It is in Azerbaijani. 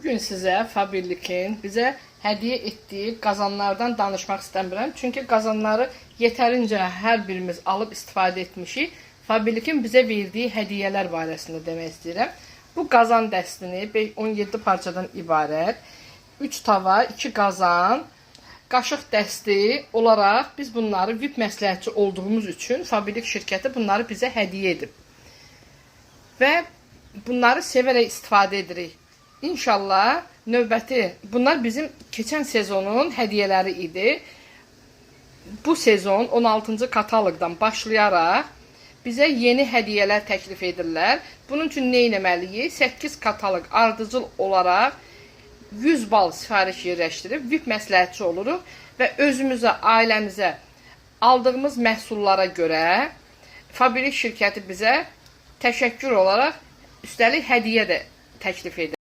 Bugün sizə Faberlic'in bizə hədiyyə etdiyi qazanlardan danışmaq istəmirəm. Çünki qazanları yetərincə hər birimiz alıb istifadə etmişik. Faberlic'in bizə verdiyi hədiyyələr barəsində demək istəyirəm. Bu qazan dəstini 17 parçadan ibarət 3 tava, 2 qazan, qaşıq dəsti olaraq biz bunları VIP məsləhətçi olduğumuz üçün Faberlic şirkəti bunları bizə hədiyyə edib. Və bunları sevərək istifadə edirik. İnşallah növbəti, bunlar bizim keçən sezonun hədiyyələri idi. Bu sezon 16-cı kataloqdan başlayaraq bizə yeni hədiyyələr təklif edirlər. Bunun üçün nə etməliyik? 8 kataloq ardıcıl olaraq 100 bal sifariş yerləşdirib VIP məsləhətçi oluruq və özümüzə, ailəmizə aldığımız məhsullara görə Faberlic şirkəti bizə təşəkkür olaraq üstəlik hədiyyə də təklif edir.